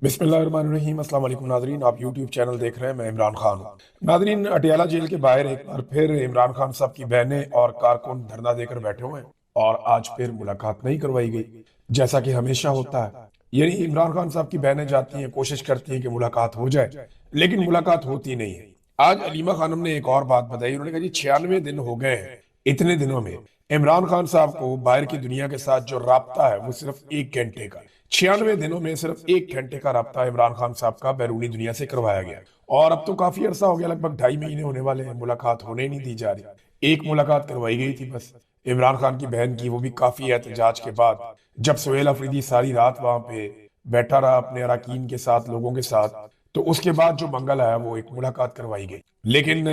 बिस्मिल्लाहिर्रहमानिर्रहीम। अस्सलाम वालेकुम नाजरीन, आप यूट्यूब चैनल देख रहे हैं। मैं इमरान खान हूँ। नाजरीन, अटियाला जेल के बाहर एक बार फिर इमरान खान साहब की बहनें और कारकुन धरना देकर बैठे हुए हैं और आज फिर मुलाकात नहीं करवाई गई जैसा कि हमेशा होता है। यानी इमरान खान साहब की बहनें जाती हैं, कोशिश करती हैं कि मुलाकात हो जाए, लेकिन मुलाकात होती नहीं है। आज अलीमा खानम ने एक और बात बताई। उन्होंने कहा जी 96 दिन हो गए हैं, इतने दिनों में इमरान खान साहब को बाहर की दुनिया के साथ जो राब्ता है वो सिर्फ 1 घंटे का। 96 दिनों में सिर्फ 1 घंटे का राब्ता इमरान खान साहब का बैरूनी दुनिया से करवाया गया। और अब तो काफी अरसा हो गया, लगभग 2.5 महीने होने वाले हैं, मुलाकात होने ही नहीं दी जा रही। एक मुलाकात करवाई गई थी बस, इमरान खान की बहन की, वो भी काफी एहतजाज के बाद, जब सुहेल अफरीदी सारी रात वहां पे बैठा रहा अपने अरकान के साथ, लोगों के साथ। तो उसके बाद जो मंगल है वो एक मुलाकात करवाई गई, लेकिन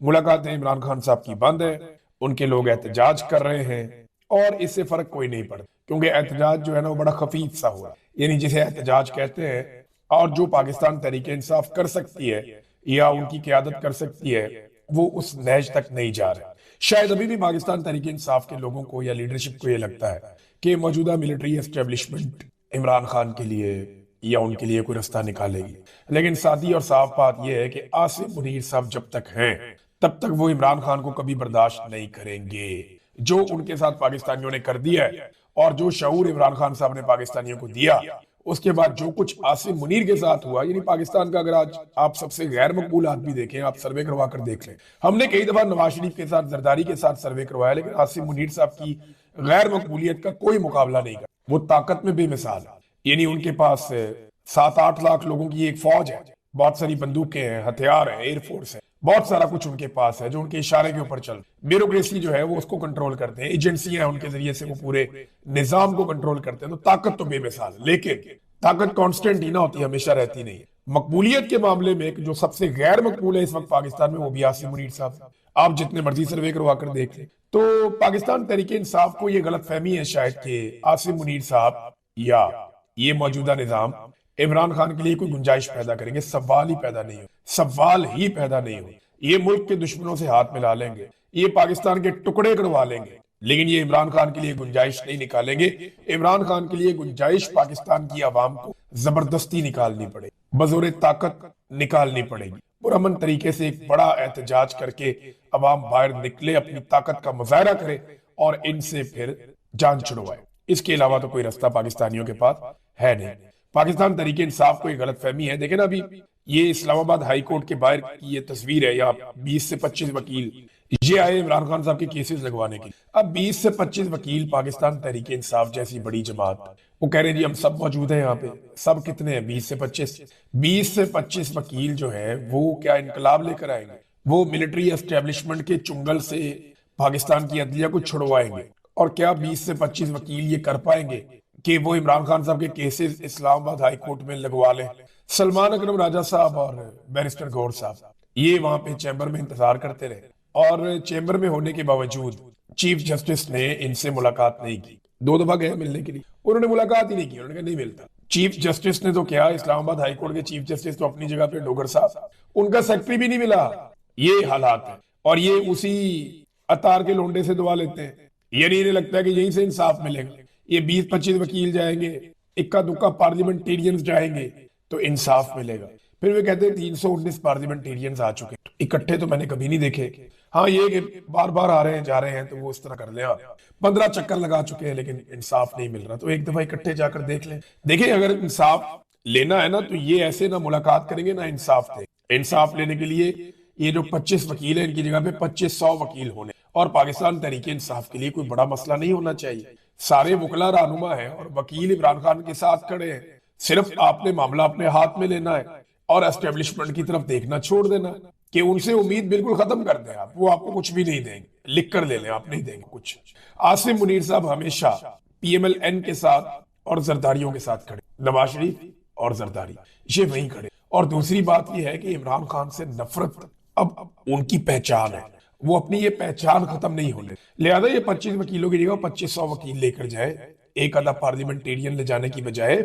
मुलाकातें इमरान खान साहब की बंद है। उनके लोग एहतजाज कर रहे हैं और इससे फर्क कोई नहीं पड़ता, क्योंकि एहतजाज जो है ना वो बड़ा खफीफ सा हुआ, यानी जिसे एहतजाज कहते हैं। और जो पाकिस्तान तहरीक इंसाफ कर सकती है या उनकी क़यादत कर सकती है, वो उस नहज तक नहीं जा रहे। शायद अभी भी पाकिस्तान तहरीक इंसाफ के लोगों को या लीडरशिप को ये लगता है कि मौजूदा मिलिट्री एस्टेब्लिशमेंट इमरान खान के लिए या उनके लिए कोई रास्ता निकालेगी। लेकिन सादी और साफ बात यह है कि आसिम मुनीर साहब जब तक हैं तब तक वो इमरान खान को कभी बर्दाश्त नहीं करेंगे। जो उनके साथ पाकिस्तानियों ने कर दिया है और जो शऊर इमरान खान साहब ने पाकिस्तानियों को दिया, उसके बाद जो कुछ आसिम मुनीर के साथ हुआ, यानी पाकिस्तान का अगर आज आप सबसे गैर मकबूल आदमी देखें, आप सर्वे करवा कर देख लें। हमने कई दफा नवाज शरीफ के साथ, जरदारी के साथ सर्वे करवाया, लेकिन आसिम मुनीर साहब की गैर मकबूलियत का कोई मुकाबला नहीं कर। वो ताकत में बेमिसाल है। यानी उनके पास 7-8 लाख लोगों की एक फौज है, बहुत सारी बंदूकें हैं, हथियार है, एयरफोर्स है, बहुत सारा कुछ उनके पास है जो उनके इशारे के ऊपर चल। ब्यूरोक्रेसी जो है वो उसको कंट्रोल करते हैं, एजेंसियां हैं, उनके जरिए से वो पूरे निजाम को कंट्रोल करते हैं। तो ताकत तो बेमिसाल है, लेकिन ताकत कांस्टेंट ही ना होती, हमेशा रहती नहीं है। मकबूलियत के मामले में जो सबसे गैर मकबूल है इस वक्त पाकिस्तान में, वो भी आसिम मुनीर साहब। आप जितने मर्जी सर्वे करवा कर देख लें। तो पाकिस्तान तहरीक इंसाफ को ये गलत फहमी है शायद कि आसिम मुनीर साहब या ये मौजूदा निजाम इमरान खान के लिए कोई गुंजाइश पैदा करेंगे। सवाल ही पैदा नहीं हो, सवाल ही पैदा नहीं हो। ये मुल्क के दुश्मनों से हाथ मिला लेंगे, ये पाकिस्तान के टुकड़े करवा लेंगे, लेकिन ये इमरान खान के लिए गुंजाइश नहीं निकालेंगे। इमरान खान के लिए गुंजाइश पाकिस्तान की आवाम को जबरदस्ती निकालनी पड़ेगी, बजोरे ताकत निकालनी पड़ेगी। पुरअमन तरीके से एक बड़ा एहतजाज करके अवाम बाहर निकले, अपनी ताकत का मुजाहरा करे और इनसे फिर जान छुड़वाए। इसके अलावा तो कोई रास्ता पाकिस्तानियों के पास है नहीं। पाकिस्तान तरीके इंसाफ को एक गलत फहमी है। देखे ना, अभी ये इस्लामाबाद हाई कोर्ट के बाहर की ये तस्वीर है, या 20 से 25 वकील ये आए इमरान खान साहब के केसेस लगवाने के लिए। अब 20 से 25 वकील पाकिस्तान तहरीक इंसाफ जैसी बड़ी जमात, वो कह रहे हैं जी हम सब मौजूद हैं यहाँ पे। सब कितने हैं? 20 से 25। 20 से 25 वकील जो है वो क्या इनकलाब लेकर आएंगे? वो मिलिट्री एस्टेब्लिशमेंट के चुंगल से पाकिस्तान की अदलिया को छुड़वाएंगे? और क्या 20 से 25 वकील ये कर पाएंगे कि वो इमरान खान साहब के केसेस इस्लामाबाद हाई कोर्ट में लगवा लें? सलमान अकरम राजा साहब और बैरिस्टर गौर साहब ये वहां पे चैम्बर में इंतजार करते रहे, और चैम्बर में होने के बावजूद चीफ जस्टिस ने इनसे मुलाकात नहीं की। 2 दफा गए मिलने के लिए, उन्होंने मुलाकात ही नहीं की। उन्होंने कहा नहीं मिलता। चीफ जस्टिस ने तो क्या, इस्लामाबाद हाई कोर्ट के चीफ जस्टिस तो अपनी जगह पे डोगर साहब, उनका सेक्रेटरी भी नहीं मिला। ये हालात है, और ये उसी अतार के लोंडे से दुआ लेते हैं। यानी इन्हें लगता है कि यहीं से इंसाफ मिलेगा। ये 20-25 वकील जाएंगे, इक्का दुक्का पार्लियामेंटेरियंस जाएंगे तो इंसाफ मिलेगा। फिर वे कहते हैं 319 पार्लियामेंटेरियंस आ चुके, इकट्ठे तो मैंने कभी नहीं देखे। हाँ, ये कि बार बार आ रहे हैं जा रहे हैं तो वो उस तरह कर ले। 15 चक्कर लगा चुके हैं लेकिन इंसाफ नहीं मिल रहा, तो एक दफा इकट्ठे जाकर देख लें। देखिए, अगर इंसाफ लेना है ना तो ये ऐसे ना मुलाकात करेंगे ना इंसाफ देंगे। इंसाफ लेने के लिए ये जो 25 वकील है, इनकी जगह पे 2500 वकील होने। और पाकिस्तान तहरीक इंसाफ के लिए कोई बड़ा मसला नहीं होना चाहिए। सारे वकला रहनुमा है और वकील इमरान खान के साथ खड़े हैं। सिर्फ आपने मामला अपने हाथ में लेना है और एस्टेब्लिशमेंट की तरफ देखना छोड़ देना कि उनसे उम्मीद बिल्कुल खत्म कर दें आप। वो आपको कुछ भी नहीं देंगे, लिख कर ले लें, आप नहीं देंगे कुछ। आसिम मुनीर साहब हमेशा PMLN के साथ और जरदारियों के साथ खड़े, नवाज शरीफ और जरदारी ये वहीं खड़े। और दूसरी बात यह है कि इमरान खान से नफरत अब उनकी पहचान है, वो अपनी ये पहचान खत्म नहीं होने। लिहाजा ये 25 वकीलों की जगह 2500 वकील लेकर जाए, एक आधा पार्लियामेंटेरियन ले जाने की बजाय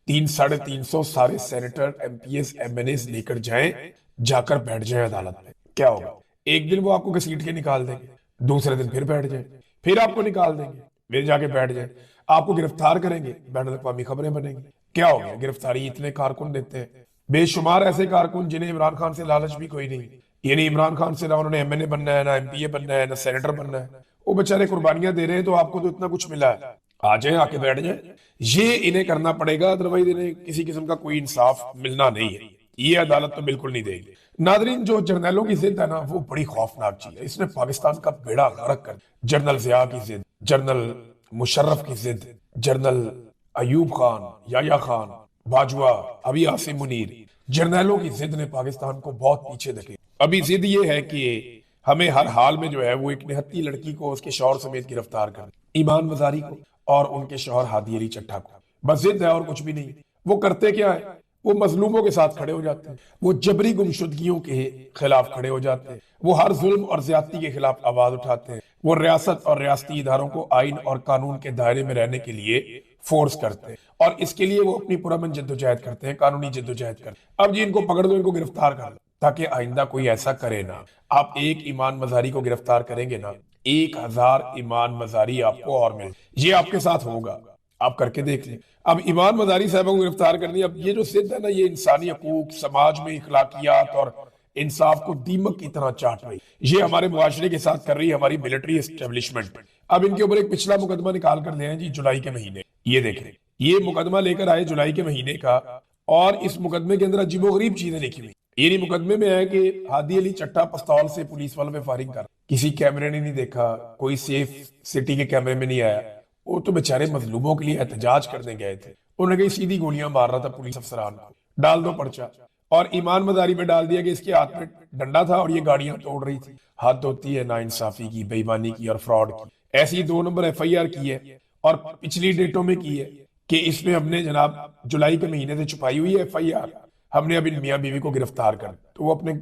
300-350 सारे सेनेटर, MPs, MNAs लेकर जाएं, जाकर बैठ जाएं अदालत में। क्या होगा? एक दिन वो आपको घसीट के निकाल देंगे, दूसरे दिन फिर बैठ जाए, फिर आपको निकाल देंगे, फिर जाके बैठ जाए, आपको गिरफ्तार करेंगे, बैन अवी खबरें बनेंगी। क्या हो गया, गिरफ्तारी इतने कारकुन देते हैं, बेशुमार ऐसे कारकुन जिन्हें इमरान खान से लालच भी कोई नहीं। यानी इमरान खान से ना उन्होंने एमएनए बनना है, ना एमपीए बनना है, ना सेनेटर बनना है। वो बेचारे कुर्बानियां दे रहे हैं, तो आपको तो इतना कुछ मिला है, आ जाए आके बैठ जाए। ये इन्हें करना पड़ेगा, अदरवाइज इन्हें किसी किस्म का कोई इंसाफ मिलना नहीं है। ये अदालत तो बिल्कुल नहीं देगी। नादरीन, जो जर्नैलों की जिद है ना, वो बड़ी खौफनाक चीज है। इसने पाकिस्तान का बेड़ा गर्क कर दिया। जनरल जिया की जिद, जनरल मुशर्रफ की जिद, जनरल अयूब खान, याया खान, बाजवा, अभी आसिम मुनीर, जर्नैलों की जिद ने पाकिस्तान को बहुत पीछे धकेला। अभी जिद ये है कि हमें हर हाल में जो है वो एक निहत्ती लड़की को उसके शौहर समेत गिरफ्तार कर, ईमान मजारी को और उनके शौहर हादी अली चट्टा को। बस जिद है और कुछ भी नहीं। वो करते क्या है, वो मजलूमों के साथ खड़े हो जाते हैं, वो जबरी गुमशुदगियों के खिलाफ खड़े हो जाते हैं, वो हर जुल्म और ज्यादती के खिलाफ आवाज उठाते हैं, वो रियासत और रियासती इदारों को आइन और कानून के दायरे में रहने के लिए फोर्स करते हैं, और इसके लिए वो अपनी पुरअमन जद्दोजहद करते हैं, कानूनी जद्दोजहद करते हैं। अब जी इनको पकड़ दो, इनको गिरफ्तार कर लो, ताकि आइंदा कोई ऐसा करे ना। आप एक ईमान मजारी को गिरफ्तार करेंगे ना, 1000 ईमान मजारी आपको और मिले, ये आपके साथ होगा, आप करके देख लें। अब ईमान मजारी साहबों को गिरफ्तार कर दिया। अब ये जो सिद्ध है ना, ये इंसानी हकूक, समाज में इखलाकियात और इंसाफ को दीमक की तरह चाट रही, ये हमारे मुआशरे के साथ कर रही है हमारी मिलिट्री एस्टेब्लिशमेंट। अब इनके ऊपर एक पिछला मुकदमा निकाल कर ले आए जी, जुलाई के महीने। ये देखें, ये मुकदमा लेकर आए जुलाई के महीने का, और इस मुकदमे के अंदर अजीबोगरीब चीजें लिखी हुई। ये नहीं, मुकदमे में है कि हादी अली चट्टा पिस्तौल से पुलिस वालों पे फायरिंग कर, किसी कैमरे ने नहीं देखा, कोई सेफ सिटी के कैमरे में नहीं आया। वो तो बेचारे मजलूमों के लिए एहतजाज करने गए थे, उन्होंने कहीं सीधी गोलियां मार रहा था पुलिस अफसरान को, डाल दो पर्चा। और ईमान मजारी में डाल दिया कि इसके हाथ में डंडा था और ये गाड़ियां तोड़ रही थी। हद होती है नाइंसाफी की, बेईमानी की और फ्रॉड की। ऐसी 2 नंबर एफआईआर की है, और पिछली डेटों में की है कि इसमें हमने जनाब जुलाई के महीने से छुपाई हुई है एफआईआर, हमने अब इन मियां बीवी को गिरफ्तार कर। तो वो अपने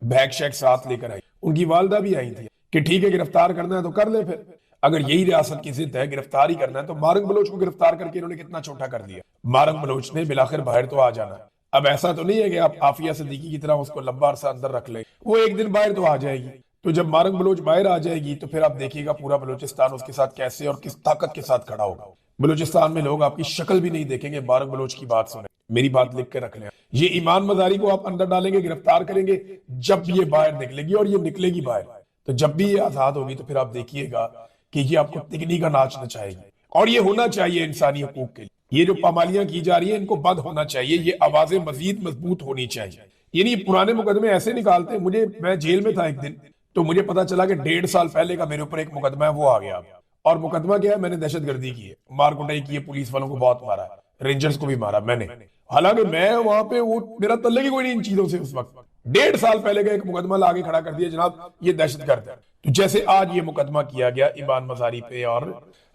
बैग शैग साथ लेकर आई, उनकी वालदा भी आई थी कि ठीक है गिरफ्तार करना है तो कर ले। फिर अगर यही रियासत की जिद है, गिरफ्तार ही करना है, तो मारंग बलोच को गिरफ्तार करके इन्होंने कितना छोटा कर दिया। मारंग बलोच ने बिलाखिर बाहर तो आ जाना है। अब ऐसा तो नहीं है कि आप आफिया सिद्दीकी की तरह उसको लंबा अरसा अंदर रख ले, वो एक दिन बाहर तो आ जाएगी। तो जब मारंग बलोच बाहर आ जाएगी तो फिर आप देखिएगा पूरा बलोचिस्तान उसके साथ कैसे और किस ताकत के साथ खड़ा होगा। बलोचिस्तान में लोग आपकी शक्ल भी नहीं देखेंगे मारंग बलोच की बात सुने। मेरी बात लिख के रख लें, ये ईमान मजारी को आप अंदर डालेंगे, गिरफ्तार करेंगे, जब ये बाहर निकलेगी, और ये निकलेगी बाहर, तो जब भी ये आजाद होगी तो फिर आप देखिएगा कि ये आपको तिगनी का नाच नचाएगी। और ये होना चाहिए इंसानी हकूक के लिए। ये जो पामालियां की जा रही है, इनको बंद होना चाहिए, ये आवाजें मजीद मजबूत होनी चाहिए। यानी पुराने मुकदमे ऐसे निकालते हैं। मैं जेल में था एक दिन, तो मुझे पता चला कि 1.5 साल पहले का मेरे ऊपर एक मुकदमा है, वो आ गया। और मुकदमा क्या है, मैंने दहशतगर्दी की है, मार कुटाई की है, पुलिस वालों को बहुत मारा है, रेंजर्स को भी मारा मैंने। हालांकि मैं वहां पे, वो मेरा तल्ले की कोई नहीं इन चीजों से। उस वक्त 1.5 साल पहले का एक मुकदमा ला के खड़ा कर दिया, जनाब ये दहशतगर्द है। तो जैसे आज ये मुकदमा किया गया ईमान मजारी पे और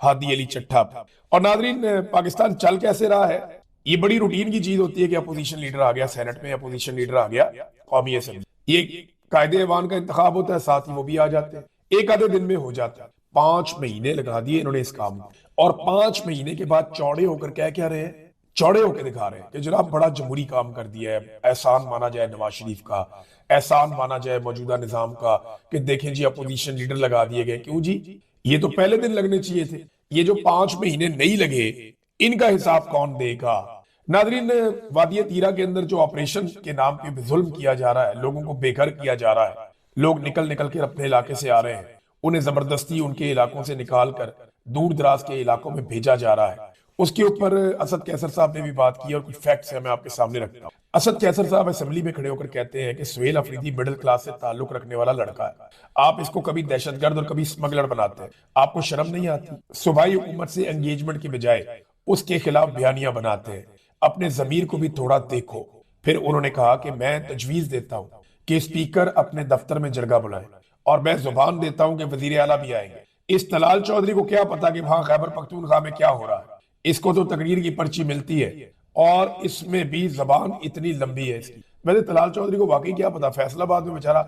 हादी अली चट्टा पे। और नाजरीन, पाकिस्तान चल कैसे रहा है, ये बड़ी रूटीन की चीज होती है कि अपोजिशन लीडर आ गया सेनेट में, अपोजिशन लीडर आ गया कौमी असेंबली, ये कायदे ऐवान का इंतखाब होता है, साथ ही वो भी आ जाते हैं, एक आधे दिन में हो जाता है। 5 महीने लगा दिए इन्होंने इस काम में, और 5 महीने के बाद चौड़े होकर क्या रहे हैं, चौड़े होकर दिखा रहे हैं कि जनाब बड़ा जमहूरी काम कर दिया है। एहसान माना जाए नवाज शरीफ का, एहसान माना जाए मौजूदा निजाम का, कि देखें जी अपोजिशन लीडर लगा दिए गए। क्यों जी, ये तो पहले दिन लगने चाहिए थे। ये जो 5 महीने नहीं लगे, इनका हिसाब कौन देगा। नादरीन, वादिया तीरा के अंदर जो ऑपरेशन के नाम पे जुल्म किया जा रहा है, लोगों को बेघर किया जा रहा है, लोग निकल निकल के अपने इलाके से आ रहे हैं, उन्हें जबरदस्ती उनके इलाकों से निकाल कर दूर दराज के इलाकों में भेजा जा रहा है। उसके ऊपर असद कैसर साहब ने भी बात की, और कुछ फैक्ट्स है मैं आपके सामने रखता हूँ। असद कैसर साहब असेंबली में खड़े होकर कहते हैं कि सुहेल अफरीदी मिडिल क्लास से ताल्लुक रखने वाला लड़का है, आप इसको कभी दहशतगर्द और कभी स्मगलर बनाते हैं, आपको शर्म नहीं आती। सूबाई हुकूमत से एंगेजमेंट की बजाय उसके खिलाफ बयानियां बनाते हैं, अपने जमीर को भी थोड़ा देखो। फिर उन्होंने कहा कि मैं तजवीज देता हूं कि स्पीकर अपने दफ्तर में जरगा बुलाए, और मैं जुबान देता हूं कि वजीर आला भी आएंगे। इस तलाल चौधरी को क्या पता कि वहां खैबर पख्तूनख्वा में क्या हो रहा है, इसको तो तकरीर की पर्ची मिलती है, और इसमें भी जबान इतनी लंबी है इसकी। वैसे तलाल चौधरी को वाकई क्या पता, फैसलाबाद में बेचारा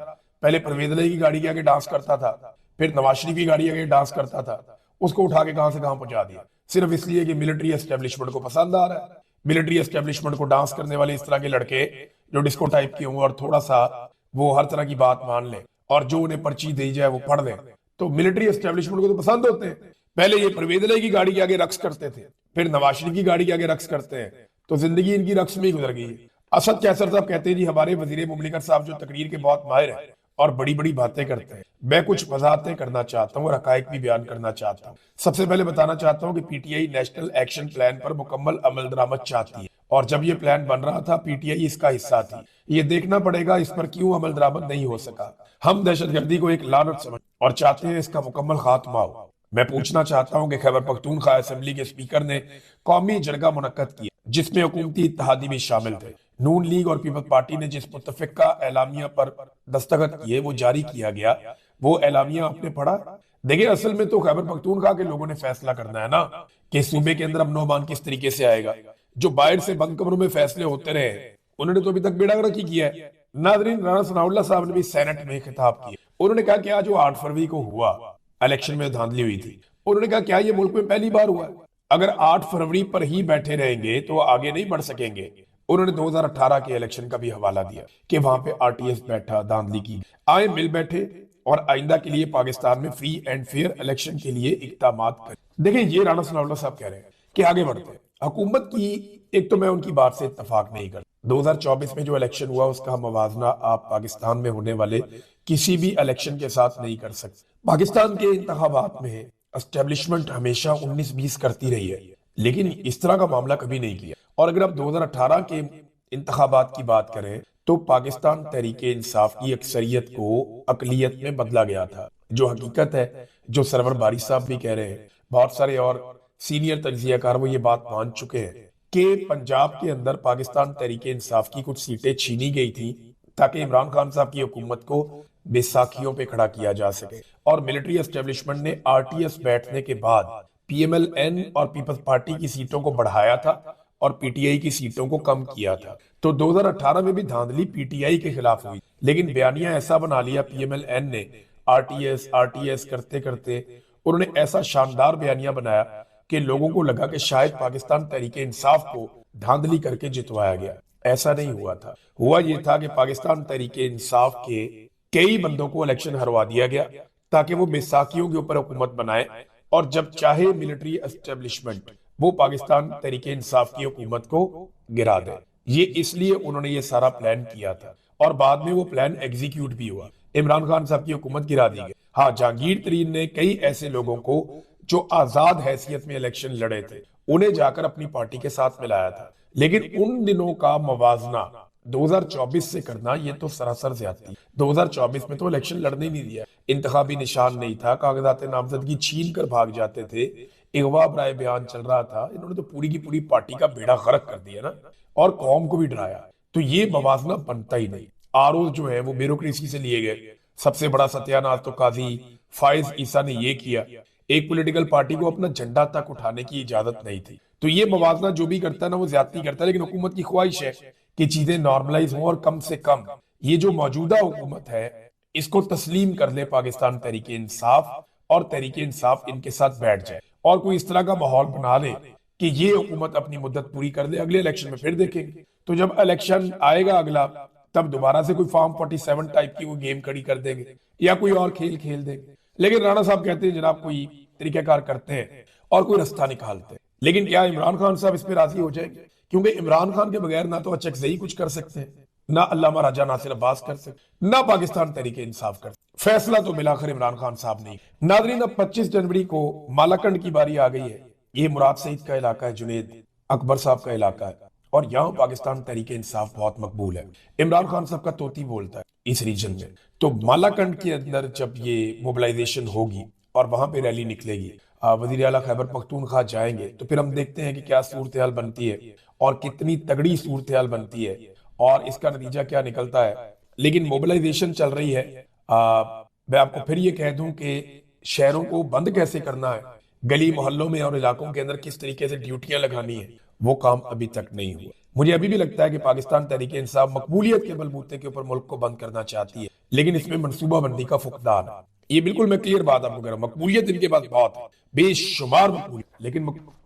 पहले परवेज इलाही की गाड़ी के आगे डांस करता था, फिर नवाज शरीफ की गाड़ी के आगे डांस करता था, उसको उठा के कहां से कहां पहुंचा दिया, सिर्फ इसलिए कि मिलिट्री एस्टेब्लिशमेंट को पसंद आ रहा है। मिलिट्री एस्टेब्लिशमेंट को डांस करने वाले इस तरह के लड़के जो डिस्को टाइप के हों और थोड़ा सा वो हर तरह की बात मान ले, और जो उन्हें पर्ची दी जाए वो पढ़ ले, तो मिलिट्री एस्टेब्लिशमेंट को तो पसंद होते हैं। पहले ये परवेज इलाही की गाड़ी के आगे रक्स करते थे, फिर नवाज शरीफ की गाड़ी के आगे रक्स करते हैं, तो जिंदगी इनकी रक्स में ही गुजर गई है। असद कैसर साहब कहते हैं जी हमारे वजीर मुमलिकत साहब जो तकरीर के बहुत माहिर है और बड़ी बड़ी बातें करते हैं, मैं कुछ वजाहतें करना चाहता हूँ और हकायक भी बयान करना चाहता हूँ। सबसे पहले बताना चाहता हूँ कि पीटीआई नेशनल एक्शन प्लान पर मुकम्मल अमल दरामद चाहती है और जब ये प्लान बन रहा था पीटीआई इसका हिस्सा थी। ये देखना पड़ेगा इस पर क्यों अमल दरामद नहीं हो सका। हम दहशतगर्दी को एक लानत समझ और चाहते हैं इसका मुकम्मल खात्मा हो। मैं पूछना चाहता हूं कि खैबर पख्तूनख्वा असेंबली के स्पीकर ने कौमी जरगा मुनक्कद किया जिसमें हुकूमती इत्तेहादी भी शामिल थे। नून लीग और पीपल्स पार्टी ने जिस मुत्तफिका एलामिया पर दस्तखत किए वो जारी किया गया, वो एलामिया आपने पढ़ा? देखिए असल में तो खैबर पख्तूनख्वा के लोगों ने फैसला करना है ना कि सूबे के अंदर अमनो अमान किस तरीके से आएगा। जो बाहर से बंद कमरों में फैसले होते रहे उन्होंने तो अभी तक बेड़ा गर्क ही किया है। नादरीन, राणा सनाउल्लाह साहब ने भी सेनेट में खिताब किया। उन्होंने कहा कि आज जो 8 फरवरी को हुआ इलेक्शन में धांधली हुई थी, उन्होंने कहा क्या ये मुल्क में पहली बार हुआ है? अगर 8 फरवरी पर ही बैठे रहेंगे तो आगे नहीं बढ़ सकेंगे। उन्होंने 2018 के इलेक्शन का भी हवाला दिया कि वहां पे आरटीएस बैठा, धांधली की। आए मिल बैठे और आइंदा के लिए पाकिस्तान में फ्री एंड फेयर इलेक्शन के लिए इक़दामात करें। देखिए ये राणा सनाउल्लाह साहब कह रहे हैं कि आगे बढ़ते हैं। हुकूमत की एक तो मैं उनकी बात से इत्तफाक नहीं करता। 2024 में जो इलेक्शन हुआ उसका मवाजना आप पाकिस्तान में होने वाले किसी भी इलेक्शन के साथ नहीं कर सकते। पाकिस्तान के इंतखाबात में एस्टेब्लिशमेंट हमेशा 19-20 करती रही है लेकिन इस तरह का मामला कभी नहीं किया। और अगर आप 2018 के इंतखाबात की बात करें तो पाकिस्तान तहरीके इंसाफ की अक्सरियत को अकलियत में बदला गया था। जो हकीकत है, जो सरवर बारी साहब भी कह रहे हैं, बहुत सारे और सीनियर तज्जियाकार वो ये बात मान चुके हैं कि पंजाब के अंदर पाकिस्तान तहरीके इंसाफ की कुछ सीटें छीनी गई थी ताकि इमरान खान साहब की हुकूमत को बेसाखियों पे खड़ा किया जा सके। और मिलिट्री एस्टेब्लिशमेंट ने आरटीएस बैठने के बाद पीएमएल-एन और पीपल्स पार्टी की सीटों को बढ़ाया था और पीटीआई की सीटों को कम किया था। तो 2018 में भी धांधली पीटीआई के खिलाफ हुई लेकिन बयानिया ऐसा बना लिया पीएमएल-एन ने, आरटीएस आरटीएस करते करते उन्होंने ऐसा शानदार बयानिया बनाया कि लोगों को लगा कि शायद पाकिस्तान तहरीके इंसाफ को धांधली करके जितवाया गया। ऐसा नहीं हुआ था। हुआ ये था कि पाकिस्तान तहरीके इंसाफ के कई बंदों को इलेक्शन हरवा दिया गया ताकि वो बैसाखियों के ऊपर हुकूमत बनाए और जब चाहे मिलिट्री एस्टेब्लिशमेंट वो पाकिस्तान तहरीके इंसाफ की हुकूमत को गिरा दे। ये इसलिए उन्होंने ये सारा प्लान किया था और बाद में वो प्लान एग्जीक्यूट भी हुआ। इमरान खान साहब की हुकूमत गिरा दी गई। हाँ, जहांगीर तरीन ने कई ऐसे लोगों को जो आजाद हैसियत में इलेक्शन लड़े थे उन्हें जाकर अपनी पार्टी के साथ मिलाया था लेकिन उन दिनों का मवाजना 2024 से करना ये तो सरासर ज्यादती। 2024 में तो इलेक्शन लड़ने ही नहीं दिया, इंतखाबी निशान नहीं था, कागजात नामजदगी छीन कर भाग जाते थे, अगवा बराए बयान चल रहा था। इन्होंने तो पूरी की पूरी पार्टी का बेड़ा गर्क कर दिया ना और कौम को भी डराया। तो ये मवाजना बनता ही नहीं। आरोप जो है वो ब्यूरोक्रेसी से लिए गए। सबसे बड़ा सत्यानाश तो काजी फायज ईसा ने ये किया, एक पॉलिटिकल पार्टी को अपना झंडा तक उठाने की इजाजत नहीं थी। तो ये मवाजना जो भी करता है ना वो ज्यादती करता है लेकिन हुकूमत की ख्वाहिश है कि चीजें नॉर्मलाइज हो और कम से कम ये जो मौजूदा हुकूमत है इसको तस्लीम कर ले पाकिस्तान तहरीके इंसाफ और तहरीके इंसाफ इनके साथ बैठ जाए और कोई इस तरह का माहौल बना ले कि ये हुकूमत अपनी मुद्दत पूरी कर ले, अगले इलेक्शन में फिर देखेंगे। तो जब इलेक्शन आएगा अगला तब दोबारा से कोई फॉर्म 47 टाइप की वो गेम खड़ी कर देंगे या कोई और खेल खेल देंगे। लेकिन राणा साहब कहते हैं जनाब कोई तरीकाकार करते हैं और कोई रास्ता निकालते हैं। लेकिन क्या इमरान खान साहब इस पे राजी हो जाएंगे? क्योंकि इमरान खान के बगैर ना तो अचकज़ई कुछ कर सकते हैं, ना अल्लामा राजा नासिर अब्बास कर सकते, ना पाकिस्तान तहरीके इंसाफ कर सकते। फैसला तो मिलाकर इमरान खान साहब ने। नादरीन, अब 25 जनवरी को मालाकंड की बारी आ गई है। ये मुराद सईद का इलाका है, जुनेद अकबर साहब का इलाका है और यहाँ पाकिस्तान तहरीके इंसाफ बहुत मकबूल है। इमरान खान साहब का तोती बोलता है इस रीजन में। तो मालाकंड के अंदर जब ये मोबिलाइजेशन होगी और वहां पे रैली निकलेगी, वजीर आला खैबर पख्तूनख्वा जाएंगे तो फिर हम देखते हैं कि क्या सूरत हाल बनती है और कितनी तगड़ी सूरत हाल बनती है और इसका नतीजा क्या निकलता है। लेकिन मोबिलाइजेशन चल रही है। मैं आपको फिर ये कह दूं कि शहरों को बंद कैसे करना है, गली मोहल्लों में और इलाकों के अंदर किस तरीके से ड्यूटियां लगानी है, वो काम अभी तक नहीं हुआ। मुझे अभी भी लगता है कि पाकिस्तान तहरीके इंसाफ मकबूलियत के बलबूते के ऊपर मुल्क को बंद करना चाहती है लेकिन इसमें मनसूबाबंदी का फुकदान है। ये बिल्कुल मैं क्लियर बात आपको कह रहा हूं। मकबूलियत इनके पास बहुत है, बेशुमार मकबूलियत, लेकिन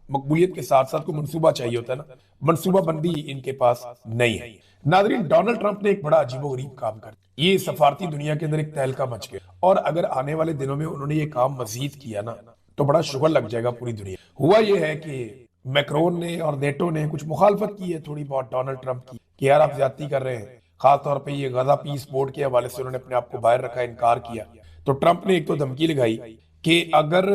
मकबूलियत के साथ साथ को मनसूबा चाहिए होता है ना, मनसूबा बंदी इनके पास नहीं है। नादरीन, डोनाल्ड ट्रंप ने एक बड़ा अजीबोगरीब काम कर, ये सफारती दुनिया के अंदर एक तहलका मच गया और अगर आने वाले दिनों में उन्होंने ये काम मजीद किया ना तो बड़ा शुगर लग जाएगा पूरी दुनिया। हुआ ये है कि मैक्रोन ने और नेटो ने कुछ मुखालफत की है थोड़ी बहुत डोनाल्ड ट्रंप की कि यार आप ज्यादती कर रहे हैं। खासतौर पे ये गजा पीस बोर्ड के हवाले से उन्होंने अपने आप को बाहर रखा, इनकार किया। तो ट्रंप ने एक तो धमकी लगाई कि अगर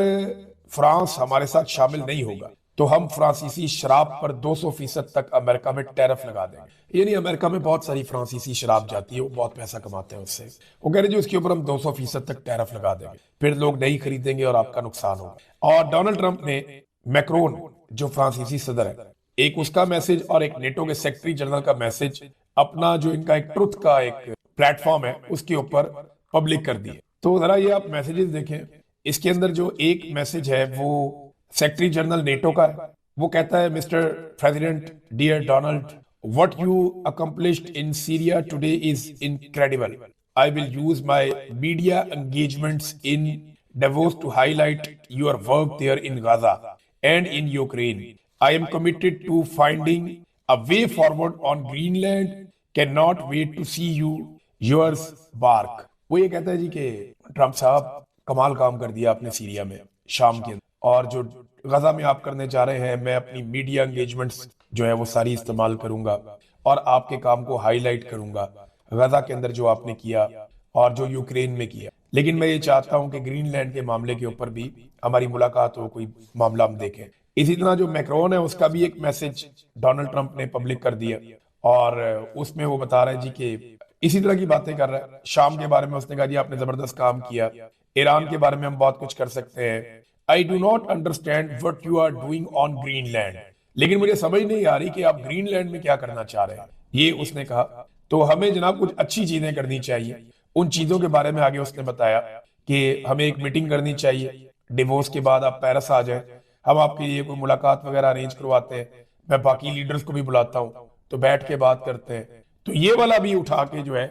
फ्रांस हमारे साथ शामिल नहीं होगा तो हम फ्रांसीसी शराब पर 200% तक अमेरिका में टैरिफ लगा देंगे। यानी अमेरिका में बहुत सारी फ्रांसीसी शराब जाती है, वो बहुत पैसा कमाते हैं उससे। वो कह रहे जी उसके ऊपर हम 200% तक टैरिफ लगा देंगे, फिर लोग नहीं खरीदेंगे और आपका नुकसान होगा। और डोनाल्ड ट्रंप ने मैक्रोन जो फ्रांसीसी सदर है, एक उसका मैसेज और एक नेटो के सेक्रेटरी जनरल का मैसेज अपना जो इनका एक ट्रुथ का एक प्लेटफॉर्म है उसके ऊपर पब्लिक कर दिए। तो जरा ये आप मैसेजेस देखें। इसके अंदर जो एक मैसेज है वो सेक्रेटरी जनरल नेटो का है। वो कहता है, mister president, dear Donald, what you accomplished in Syria today is incredible. I will use my media engagements in Davos to highlight your work there in Gaza and in Ukraine. I am committed to finding a way forward on Greenland. Cannot wait to see you. Yours, Bark. वो ये कहता है जी कि Trump साहब कमाल काम कर दिया आपने सीरिया में, शाम के अंदर, और जो गजा में आप करने जा रहे हैं, मैं अपनी मीडिया एंगेजमेंट्स जो है वो सारी इस्तेमाल करूंगा और आपके काम को हाईलाइट करूंगा, गजा के अंदर जो आपने किया और जो यूक्रेन में किया। लेकिन मैं ये चाहता हूं कि ग्रीनलैंड के मामले के ऊपर भी हमारी मुलाकात हो, कोई मामला हम देखें। इसी तरह जो मैक्रोन है उसका भी एक मैसेज डोनाल्ड ट्रंप ने पब्लिक कर दिया और उसमें वो बता रहे हैं जी कि इसी तरह की बातें कर रहा है। शाम के बारे में उसने कहा जी आपने जबरदस्त काम किया, ईरान के बारे में हम बहुत कुछ कर सकते हैं। I do not understand what you are doing on Greenland, लेकिन मुझे समझ नहीं आ रही कि आप ग्रीनलैंड में क्या करना चाह रहे हैं, ये उसने कहा। तो हमें जनाब कुछ अच्छी चीजें करनी चाहिए। उन चीजों के बारे में आगे उसने बताया कि हमें एक मीटिंग करनी चाहिए, डिवोर्स के बाद आप पेरिस आ जाए, हम आपके लिए कोई मुलाकात वगैरह अरेंज करवाते हैं, मैं बाकी लीडर्स को भी बुलाता हूँ तो बैठ के बात करते हैं। तो ये वाला भी उठा के जो है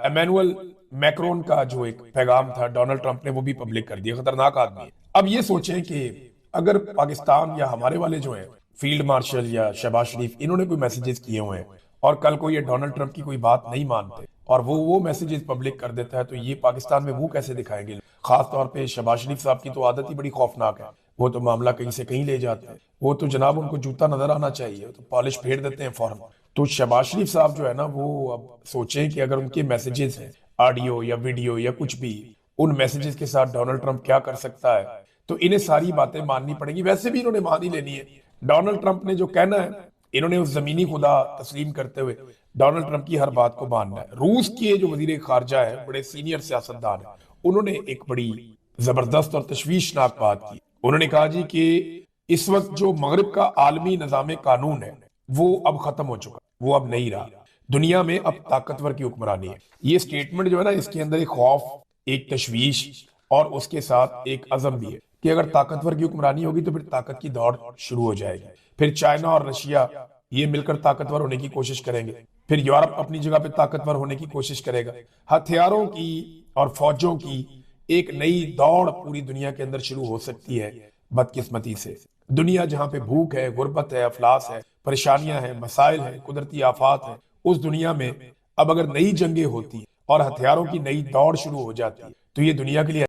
एमेनुअल मैक्रोन का जो एक पैगाम था डोनाल्ड ट्रंप ने वो भी पब्लिक कर दिया। खतरनाक आदमी है। अब ये सोचें कि अगर पाकिस्तान या हमारे वाले जो हैं फील्ड मार्शल या शहबाज शरीफ, इन्होंने कोई मैसेजेस किए हुए हैं और कल को ये डोनाल्ड ट्रंप की कोई बात नहीं मानते और वो मैसेजेस पब्लिक कर देता है, तो ये पाकिस्तान में वो कैसे दिखाएंगे। खास तौर पे शहबाज शरीफ साहब की तो आदत ही बड़ी खौफनाक है, वो तो मामला कहीं से कहीं ले जाते हैं। वो तो जनाब उनको जूता नजर आना चाहिए, तो पॉलिश फेर देते हैं फौरन। तो शहबाज शरीफ साहब जो है ना, वो अब सोचें कि अगर उनके मैसेजेस हैं ऑडियो या वीडियो या कुछ भी, उन मैसेजेस के साथ डोनाल्ड ट्रंप क्या कर सकता है, तो इन्हें सारी बातें माननी पड़ेगी। वैसे भी इन्होंने मान ही लेनी है। डोनाल्ड ट्रंप ने जो कहना है, इन्होंने उस जमीनी खुदा तस्लीम करते हुए डोनाल्ड ट्रंप की हर बात को मानना है। रूस के जो वजीर खारजा है, बड़े सीनियर सियासतदान है, उन्होंने एक बड़ी जबरदस्त और तशवीशनाक बात की। उन्होंने कहा जी कि इस वक्त जो मगरिब का आलमी निजाम कानून है वो अब खत्म हो चुका, वो अब नहीं रहा। दुनिया में अब ताकतवर की हुक्मरानी है। ये स्टेटमेंट जो है ना, इसके अंदर एक खौफ, एक तशवीश और उसके साथ एक अज़म भी है कि अगर ताकतवर की हुक्मरानी होगी तो फिर ताकत की दौड़ शुरू हो जाएगी। फिर चाइना और रशिया ये मिलकर ताकतवर होने की कोशिश करेंगे, फिर यूरोप अपनी जगह पे ताकतवर होने की कोशिश करेगा। हथियारों की और फौजों की एक नई दौड़ पूरी दुनिया के अंदर शुरू हो सकती है। बदकिस्मती से दुनिया जहां पे भूख है, गुर्बत है, अफलास है, परेशानियां हैं, मसाइल हैं, कुदरती आफात है, उस दुनिया में अब अगर नई जंगें होती और हथियारों की नई दौड़ शुरू हो जाती तो ये दुनिया के लिए